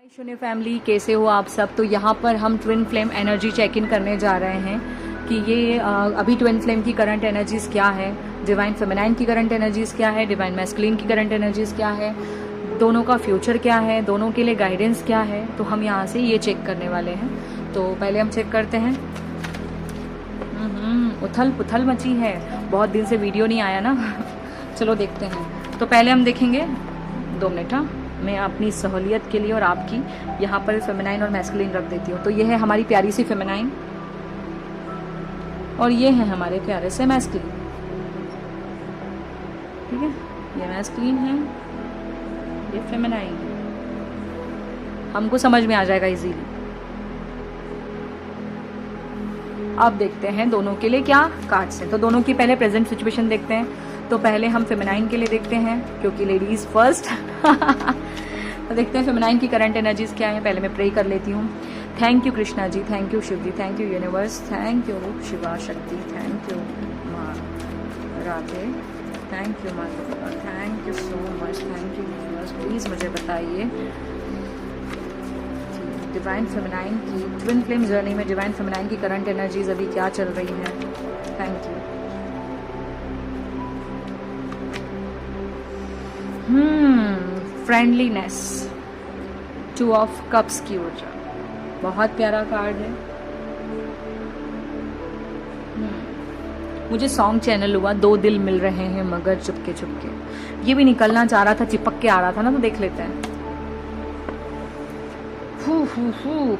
शून्य फैमिली, कैसे हो आप सब। तो यहाँ पर हम twin flame energy check in करने जा रहे हैं कि ये अभी ट्विन फ्लेम की करंट एनर्जीज़ क्या है, डिवाइन फेमिनाइन की करंट एनर्जीज़ क्या है, डिवाइन मैस्कुलिन की करंट एनर्जीज़ क्या है, दोनों का फ्यूचर क्या है, दोनों के लिए गाइडेंस क्या है। तो हम यहाँ से ये चेक करने वाले हैं। तो पहले हम चेक करते हैं। उथल पुथल मची है, बहुत दिन से वीडियो नहीं आया ना। चलो देखते हैं। तो पहले हम देखेंगे 2 मिनट। हाँ, मैं अपनी सहूलियत के लिए और आपकी यहाँ पर फेमिनाइन और मैस्कुलिन रख देती हूँ। तो ये है हमारी प्यारी सी फेमिनाइन और ये है हमारे प्यारे से मैस्कुलिन। ठीक है, ये मैस्कुलिन है, ये फेमिनाइन। हमको समझ में आ जाएगा इजीली। अब देखते हैं दोनों के लिए क्या कार्ड्स हैं। तो दोनों की पहले प्रेजेंट सिचुएशन देखते हैं। तो पहले हम फेमिनाइन के लिए देखते हैं, क्योंकि लेडीज फर्स्ट। तो देखते हैं फेमिनाइन की करंट एनर्जीज क्या है। पहले मैं प्रे कर लेती हूँ। Thank you Krishna ji, thank you Shiv ji, thank you universe, thank you Shiva Shakti, thank you माँ राधे, थैंक यू माँ Durga, thank you so much, thank you universe. Please मुझे बताइए डिवाइन फेमिनाइन की ट्विन फ्लेम जर्नी में डिवाइन फेमिनाइन की करंट एनर्जीज अभी क्या चल रही है। Thank you. Friendliness, 2 of cups की ऊर्जा, बहुत प्यारा कार्ड है। मुझे सॉन्ग चैनल हुआ 2 दिल मिल रहे हैं मगर चुपके चुपके। ये भी निकलना चाह रहा था, चिपक के आ रहा था ना, तो देख लेते हैं।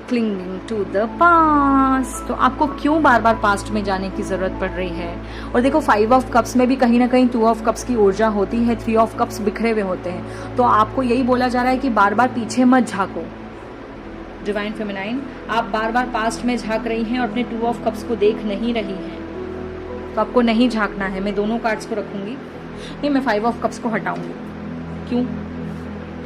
Clinging to the past. तो आपको क्यों बार बार पास्ट में जाने की जरूरत पड़ रही है। और देखो 5 ऑफ कप्स में भी कहीं ना कहीं 2 ऑफ कप्स की ऊर्जा होती है, 3 ऑफ कप्स बिखरे हुए होते हैं। तो आपको यही बोला जा रहा है कि बार बार पीछे मत झांको। डिवाइन फेमिनाइन, आप बार बार पास्ट में झांक रही हैं और अपने 2 ऑफ कप्स को देख नहीं रही हैं। तो आपको नहीं झांकना है। मैं दोनों कार्ड्स को रखूंगी, नहीं मैं 5 ऑफ कप्स को हटाऊंगी। क्यों?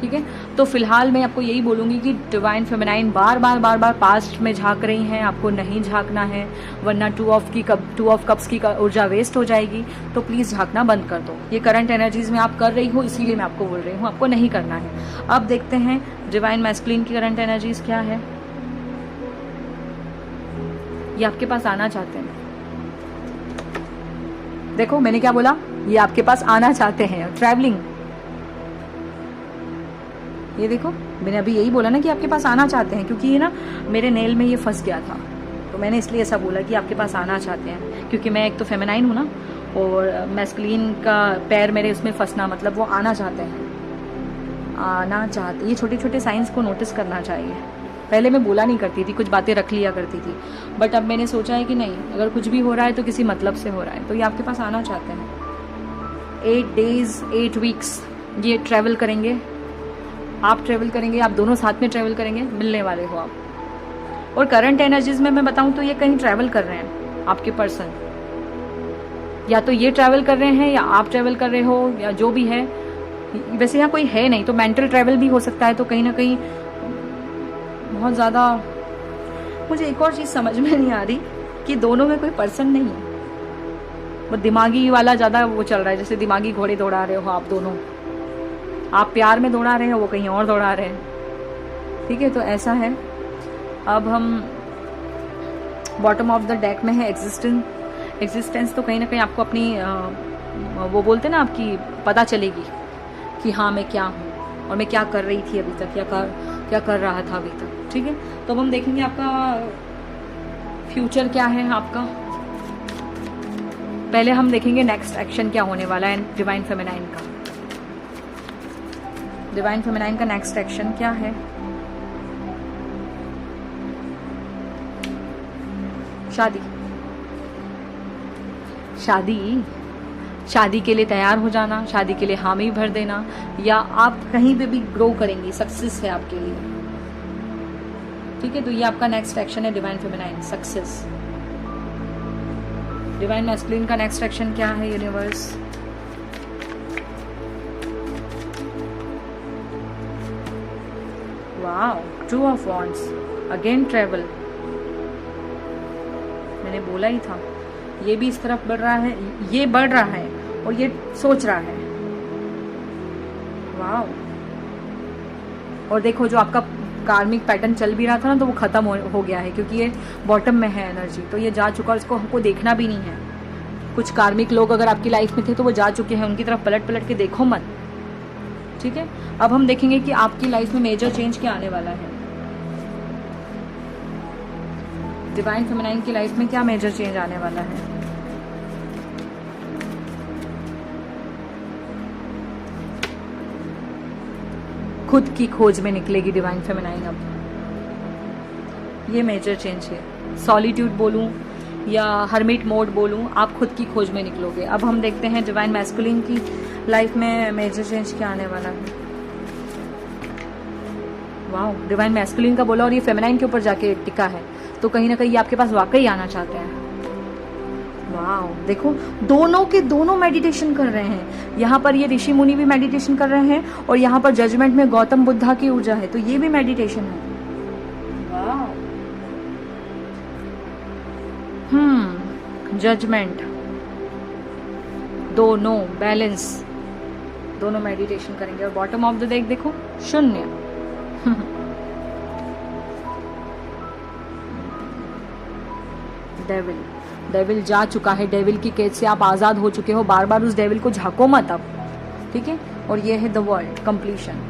ठीक है, तो फिलहाल मैं आपको यही बोलूंगी कि डिवाइन फेमिनाइन बार बार पास्ट में झांक रही हैं, आपको नहीं झांकना है, वरना 2 ऑफ कप्स की ऊर्जा वेस्ट हो जाएगी। तो प्लीज झांकना बंद कर दो। ये करंट एनर्जीज में आप कर रही हो, इसीलिए मैं आपको बोल रही हूँ, आपको नहीं करना है। अब देखते हैं डिवाइन मैस्कुलिन की करंट एनर्जीज क्या है। ये आपके पास आना चाहते हैं। देखो मैंने क्या बोला, ये आपके पास आना चाहते हैं, ट्रैवलिंग। ये देखो मैंने अभी यही बोला ना कि आपके पास आना चाहते हैं, क्योंकि ये ना मेरे नेल में ये फंस गया था, तो मैंने इसलिए ऐसा बोला कि आपके पास आना चाहते हैं। क्योंकि मैं एक तो फेमिनाइन हूँ ना, और मैस्कुलिन का पैर मेरे उसमें फंसना मतलब वो आना चाहते हैं, आना चाहते। ये छोटे छोटे साइंस को नोटिस करना चाहिए। पहले मैं बोला नहीं करती थी, कुछ बातें रख लिया करती थी, बट अब मैंने सोचा है कि नहीं, अगर कुछ भी हो रहा है तो किसी मतलब से हो रहा है। तो ये आपके पास आना चाहते हैं। 8 डेज 8 वीक्स ये ट्रैवल करेंगे, आप ट्रेवल करेंगे, आप दोनों साथ में ट्रेवल करेंगे, मिलने वाले हो आप। और करंट एनर्जीज में मैं बताऊं तो ये कहीं ट्रेवल कर रहे हैं आपके पर्सन, या तो ये ट्रैवल कर रहे हैं या आप ट्रैवल कर रहे हो, या जो भी है। वैसे यहाँ कोई है नहीं, तो मेंटल ट्रैवल भी हो सकता है। तो कहीं ना कहीं बहुत ज्यादा मुझे एक और चीज समझ में नहीं आ रही कि दोनों में कोई पर्सन नहीं है, वो दिमागी वाला ज्यादा वो चल रहा है, जैसे दिमागी घोड़े दौड़ा रहे हो आप दोनों। आप प्यार में दौड़ा रहे हैं, वो कहीं और दौड़ा रहे हैं। ठीक है, तो ऐसा है। अब हम बॉटम ऑफ द डेक में है एग्जिस्टेंस। तो कहीं ना कहीं आपको अपनी वो बोलते हैं ना, आपकी पता चलेगी कि हाँ मैं क्या हूँ और मैं क्या कर रही थी अभी तक, क्या कर रहा था अभी तक। ठीक है, तो अब हम देखेंगे आपका फ्यूचर क्या है आपका। पहले हम देखेंगे नेक्स्ट एक्शन क्या होने वाला है डिवाइन फेमिनाइन का। डिवाइन फेमिनाइन का नेक्स्ट एक्शन क्या है। शादी के लिए तैयार हो जाना, शादी के लिए हामी भर देना, या आप कहीं पे भी ग्रो करेंगी, सक्सेस है आपके लिए। ठीक है, तो ये आपका नेक्स्ट एक्शन है divine feminine, success. Divine masculine का नेक्स्ट एक्शन क्या है universe. Wow, 2 of wands, again travel. मैंने बोला ही था, ये भी इस तरफ बढ़ रहा है, ये बढ़ रहा है और ये सोच रहा है। वाओ, और देखो जो आपका कार्मिक पैटर्न चल भी रहा था ना, तो वो खत्म हो गया है, क्योंकि ये बॉटम में है एनर्जी, तो ये जा चुका, इसको हमको देखना भी नहीं है। कुछ कार्मिक लोग अगर आपकी लाइफ में थे तो वो जा चुके हैं, उनकी तरफ पलट पलट के देखो मत, ठीक है। अब हम देखेंगे कि आपकी लाइफ में मेजर चेंज क्या आने वाला है। डिवाइन फेमिनाइन की लाइफ में क्या मेजर चेंज आने वाला है। खुद की खोज में निकलेगी डिवाइन फेमिनाइन। अब ये मेजर चेंज है। सॉलिट्यूड बोलूं या हर्मिट मोड बोलूं, आप खुद की खोज में निकलोगे। अब हम देखते हैं डिवाइन मैस्कुलिन की लाइफ में मेजर चेंज क्या आने वाला है। वाह, डिवाइन मैस्कुलिन का बोला और ये फेमिनाइन के ऊपर जाके टिका है, तो कहीं ना कहीं ये आपके पास वाकई आना चाहते हैं। वाह, देखो दोनों के दोनों मेडिटेशन कर रहे हैं। यहाँ पर ये ऋषि मुनि भी मेडिटेशन कर रहे हैं और यहाँ पर जजमेंट में गौतम बुद्धा की ऊर्जा है, तो ये भी मेडिटेशन है। वाह, जजमेंट, दोनों बैलेंस, दोनों मेडिटेशन करेंगे। और बॉटम ऑफ द डेक देखो, शून्य। डेविल, डेविल जा चुका है, डेविल की कैद से आप आजाद हो चुके हो। बार बार उस डेविल को झांको मत अब, ठीक है। और ये है द वर्ल्ड, कंप्लीशन,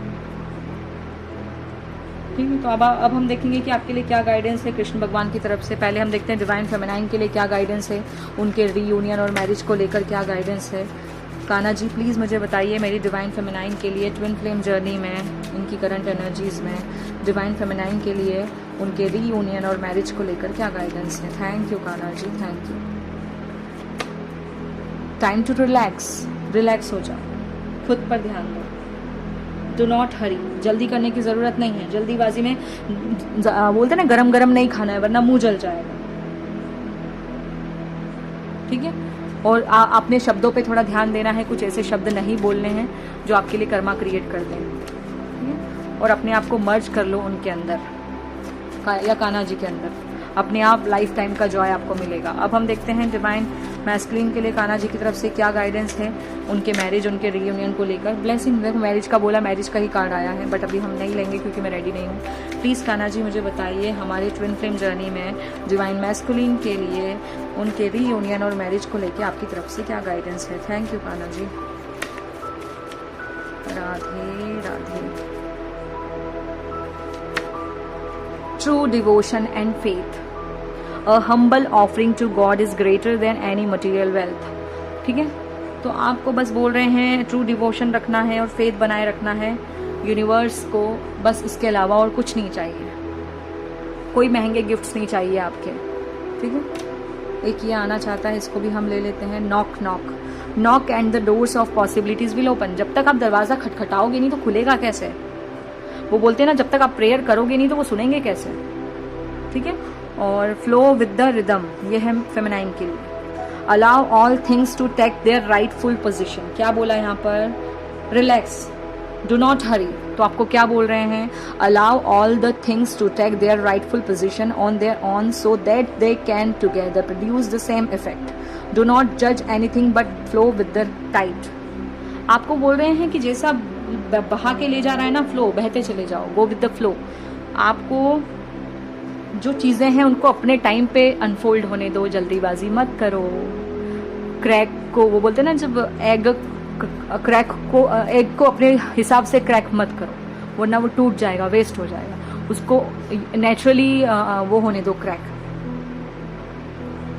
ठीक है। तो अब हम देखेंगे कि आपके लिए क्या गाइडेंस है कृष्ण भगवान की तरफ से। पहले हम देखते हैं डिवाइन फेमिनाइन के लिए क्या गाइडेंस है, उनके रीयूनियन और मैरिज को लेकर क्या गाइडेंस है। कान्हा जी प्लीज मुझे बताइए मेरी डिवाइन फेमिनाइन के लिए ट्विन फ्लेम जर्नी में, इनकी करंट एनर्जीज में, डिवाइन फेमिनाइन के लिए उनके रीयूनियन और मैरिज को लेकर क्या गाइडेंस है। Thank you Kanha ji, thank you. Time to relax, relax हो जाओ, खुद पर ध्यान दो। डू नॉट हरी, जल्दी करने की जरूरत नहीं है। जल्दीबाजी में बोलते ना गरम गरम नहीं खाना है, वरना मुंह जल जाएगा, ठीक है। और अपने शब्दों पे थोड़ा ध्यान देना है, कुछ ऐसे शब्द नहीं बोलने हैं जो आपके लिए कर्मा क्रिएट कर दें, ठीक है। और अपने आप को मर्ज कर लो उनके अंदर या कान्हा जी के अंदर, अपने आप लाइफ टाइम का जॉय आपको मिलेगा। अब हम देखते हैं डिवाइन मैस्कुलिन के लिए कान्हा जी की तरफ से क्या गाइडेंस है उनके मैरिज, उनके रियूनियन को लेकर। ब्लेसिंग, देखो मैरिज का बोला, मैरिज का ही कार्ड आया है, बट अभी हम नहीं लेंगे क्योंकि मैं रेडी नहीं हूँ। प्लीज़ कान्हा जी मुझे बताइए हमारे ट्विन फ्लेम जर्नी में डिवाइन मैस्कुलिन के लिए उनके रीयूनियन और मैरिज को लेकर आपकी तरफ से क्या गाइडेंस है। Thank you Kanha ji. Radhe Radhe. True devotion and faith. A humble offering to God is greater than any material wealth. ठीक है, तो आपको बस बोल रहे हैं ट्रू डिवोशन रखना है और फेथ बनाए रखना है यूनिवर्स को, बस इसके अलावा और कुछ नहीं चाहिए। कोई महंगे गिफ्ट्स नहीं चाहिए आपके, ठीक है। एक ये आना चाहता है, इसको भी हम ले लेते हैं। Knock knock knock and the doors of possibilities will open. जब तक आप दरवाजा खटखटाओगे नहीं तो खुलेगा कैसे। वो बोलते हैं ना, जब तक आप प्रेयर करोगे नहीं तो वो सुनेंगे कैसे, ठीक है। और फ्लो विद द रिदम, ये है फेमिनाइन के लिए। Allow all things to take their rightful position. क्या बोला यहाँ पर, रिलैक्स, डू नॉट हरी। तो आपको क्या बोल रहे हैं, allow all the things to take their rightful position on their on so that they can together produce the same effect. Do not जज anything but flow with the tide. आपको बोल रहे हैं कि जैसा बहा के ले जा रहा है ना फ्लो, बहते चले जाओ, गो विद द फ्लो। आपको जो चीजें हैं उनको अपने टाइम पे अनफोल्ड होने दो, जल्दीबाजी मत करो। क्रैक को, वो बोलते हैं ना जब एग को अपने हिसाब से क्रैक मत करो, वरना वो टूट जाएगा, वेस्ट हो जाएगा। उसको नेचुरली वो होने दो क्रैक।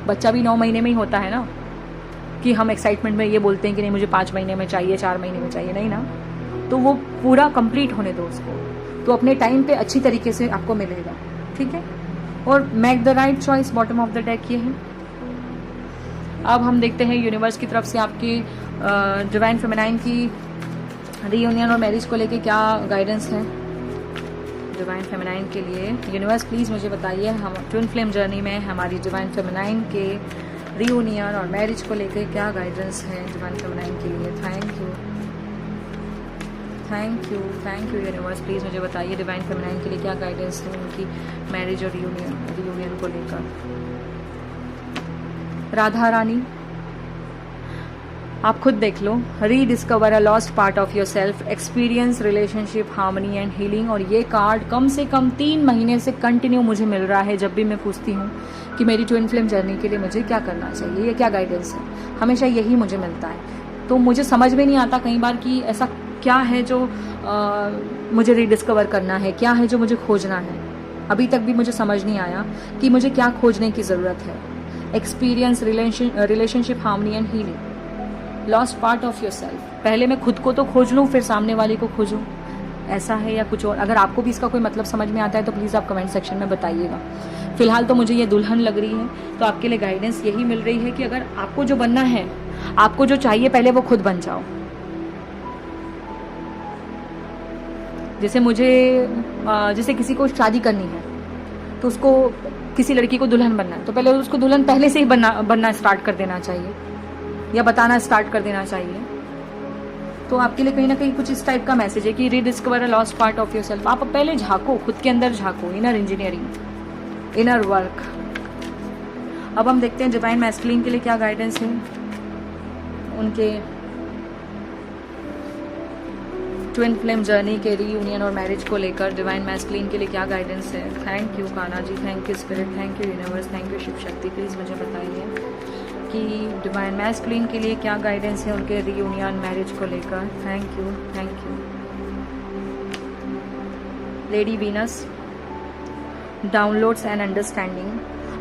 बच्चा भी 9 महीने में ही होता है ना, कि हम एक्साइटमेंट में ये बोलते हैं कि नहीं मुझे 5 महीने में चाहिए, 4 महीने में चाहिए, नहीं ना। तो वो पूरा कंप्लीट होने दो उसको, तो अपने टाइम पे अच्छी तरीके से आपको मिलेगा, ठीक है। और make the right choice, bottom of the deck ये है। अब हम देखते हैं यूनिवर्स की तरफ से आपकी डिवाइन फेमिनाइन की रीयूनियन और मैरिज को लेके क्या गाइडेंस है डिवाइन फेमिनाइन के लिए। यूनिवर्स प्लीज मुझे बताइए हम ट्विन फ्लेम जर्नी में हमारी डिवाइन फेमिनाइन के रीयूनियन और मैरिज को लेके क्या गाइडेंस है डिवाइन फेमिनाइन के लिए। Thank you, thank you, thank you universe. Please मुझे बताइए डिवाइन फेमिनाइन के लिए क्या गाइडेंस है उनकी मैरिज और रियूनियन को लेकर। राधा रानी, आप खुद देख लो, rediscover a lost part of your self, experience relationship harmony and healing. और ये कार्ड कम से कम 3 महीने से कंटिन्यू मुझे मिल रहा है जब भी मैं पूछती हूँ कि मेरी ट्विन फ्लेम जर्नी के लिए मुझे क्या करना चाहिए या क्या गाइडेंस है, हमेशा यही मुझे मिलता है। तो मुझे समझ में नहीं आता कई बार कि ऐसा क्या है जो मुझे रीडिस्कवर करना है, क्या है जो मुझे खोजना है। अभी तक भी मुझे समझ नहीं आया कि मुझे क्या खोजने की ज़रूरत है। Experience relationship harmony and healing, lost part of your self. पहले मैं खुद को तो खोज लूँ, फिर सामने वाले को खोजूँ, ऐसा है या कुछ और। अगर आपको भी इसका कोई मतलब समझ में आता है तो प्लीज़ आप कमेंट सेक्शन में बताइएगा। फिलहाल तो मुझे ये दुल्हन लग रही है, तो आपके लिए गाइडेंस यही मिल रही है कि अगर आपको जो बनना है, आपको जो चाहिए, पहले वो खुद बन जाओ। जैसे मुझे जैसे किसी को शादी करनी है तो उसको किसी लड़की को दुल्हन बनना है, तो पहले उसको दुल्हन पहले से ही बनना स्टार्ट कर देना चाहिए या बताना स्टार्ट कर देना चाहिए। तो आपके लिए कहीं ना कहीं कुछ इस टाइप का मैसेज है कि rediscover a lost part of your self. आप पहले झांको, खुद के अंदर झांको, इनर इंजीनियरिंग, इनर वर्क। अब हम देखते हैं डिवाइन मैस्कुलिन के लिए क्या गाइडेंस है, उनके ट्विन फ्लेम जर्नी के रीयूनियन और मैरिज को लेकर डिवाइन मैस्कुलिन के लिए क्या गाइडेंस है। Thank you Kanha ji, thank you spirit, thank you universe, thank you Shiv Shakti. Please मुझे बताइए कि डिवाइन मैस्कुलिन के लिए क्या गाइडेंस है उनके रीयूनियन मैरिज को लेकर। Thank you, thank you. Lady Venus, downloads and understanding.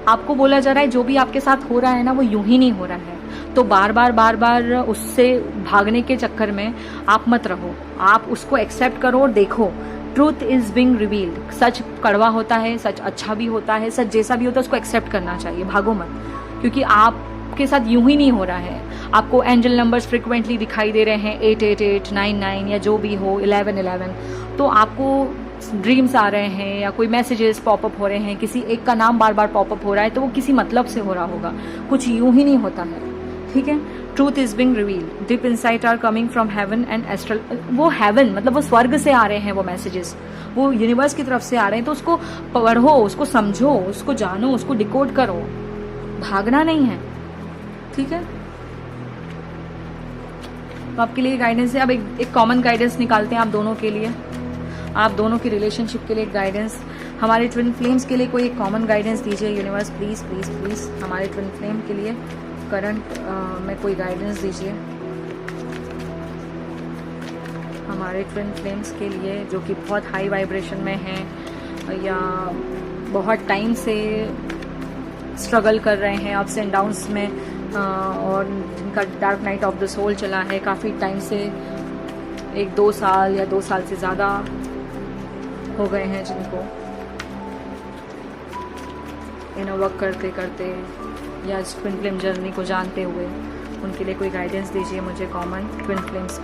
आपको बोला जा रहा है जो भी आपके साथ हो रहा है ना, वो यूं ही नहीं हो रहा है, तो बार बार उससे भागने के चक्कर में आप मत रहो। आप उसको एक्सेप्ट करो और देखो, ट्रूथ इज बिंग रिवील्ड। सच कड़वा होता है, सच अच्छा भी होता है, सच जैसा भी होता है उसको एक्सेप्ट करना चाहिए, भागो मत। क्योंकि आपके साथ यूं ही नहीं हो रहा है। आपको एंजल नंबर्स फ्रिक्वेंटली दिखाई दे रहे हैं, 888, 99 या जो भी हो, 1111। तो आपको ड्रीम्स आ रहे हैं या कोई मैसेजेस पॉपअप हो रहे हैं, किसी एक का नाम बार बार पॉपअप हो रहा है, तो वो किसी मतलब से हो रहा होगा, कुछ यूं ही नहीं होता है। ठीक है, truth is being revealed, deep insight are coming from heaven and astral. वो हेवन मतलब वो स्वर्ग से आ रहे हैं, वो मैसेजेस वो यूनिवर्स की तरफ से आ रहे हैं। तो उसको पढ़ो, उसको समझो, उसको जानो, उसको डिकोड करो, भागना नहीं है। ठीक है, तो आपके लिए गाइडेंस है। अब एक कॉमन गाइडेंस निकालते हैं आप दोनों के लिए, आप दोनों की रिलेशनशिप के लिए गाइडेंस। हमारे ट्विन फ्लेम्स के लिए कोई एक कॉमन गाइडेंस दीजिए यूनिवर्स, प्लीज प्लीज प्लीज। हमारे ट्विन फ्लेम के लिए करंट में कोई गाइडेंस दीजिए, हमारे ट्विन फ्लेम्स के लिए जो कि बहुत हाई वाइब्रेशन में हैं या बहुत टाइम से स्ट्रगल कर रहे हैं अप्स एंड डाउन्स में, और जिनका dark night of the soul चला है काफ़ी टाइम से, 1-2 साल या 2 साल से ज़्यादा हो गए हैं, जिनको इनर वर्क करते करते या इस ट्विन फ्लेम जर्नी को जानते हुए, उनके लिए कोई गाइडेंस दीजिए मुझे कॉमन ट्विन फ्लेम्स।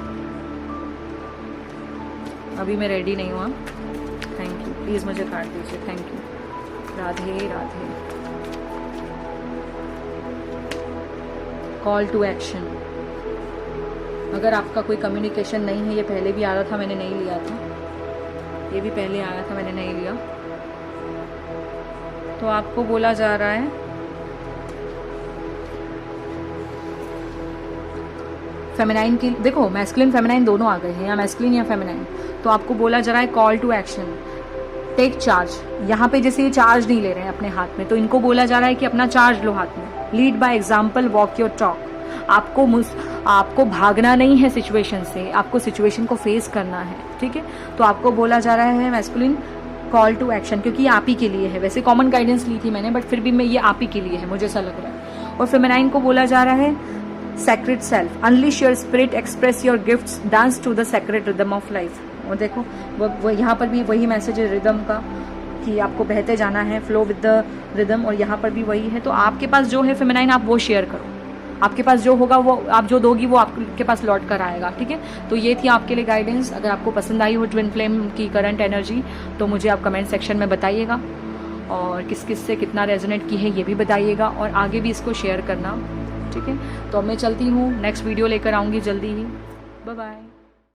अभी मैं रेडी नहीं हुआ, थैंक यू, प्लीज़ मुझे कार्ड दीजिए, thank you. Radhe Radhe. Call to action. अगर आपका कोई कम्युनिकेशन नहीं है, ये पहले भी आ रहा था, मैंने नहीं लिया था, ये भी पहले आया था, मैंने नहीं लिया, तो आपको बोला जा रहा है फेमिनाइन की, देखो मैस्कुलिन फेमिनाइन दोनों आ गए हैं, या मैस्कुलिन या फेमिनाइन, तो आपको बोला जा रहा है call to action, take charge. यहाँ पे जैसे ये चार्ज नहीं ले रहे हैं अपने हाथ में, तो इनको बोला जा रहा है कि अपना चार्ज लो हाथ में, lead by example, walk your talk. आपको भागना नहीं है सिचुएशन से, आपको सिचुएशन को फेस करना है। ठीक है, तो आपको बोला जा रहा है मैस्कुलिन कॉल टू एक्शन, क्योंकि ये आप ही के लिए है। वैसे कॉमन गाइडेंस ली थी मैंने, बट फिर भी मैं ये आप ही के लिए है, मुझे ऐसा लग रहा है। और फेमिनाइन को बोला जा रहा है sacred self, unleash your spirit, express your gifts, dance to the sacred rhythm of life. और देखो वो यहाँ पर भी वही मैसेज है रिदम का, कि आपको बहते जाना है, फ्लो विद द रिदम, और यहाँ पर भी वही है। तो आपके पास जो है फेमिनाइन, आप वो शेयर करो, आपके पास जो होगा वो आप जो दोगी वो आपके पास लौट कर आएगा। ठीक है, तो ये थी आपके लिए गाइडेंस। अगर आपको पसंद आई हो ट्विन फ्लेम की करंट एनर्जी, तो मुझे आप कमेंट सेक्शन में बताइएगा, और किस किस से कितना रेजोनेट की है ये भी बताइएगा, और आगे भी इसको शेयर करना। ठीक है, तो अब मैं चलती हूँ, नेक्स्ट वीडियो लेकर आऊँगी जल्दी ही। Bye bye.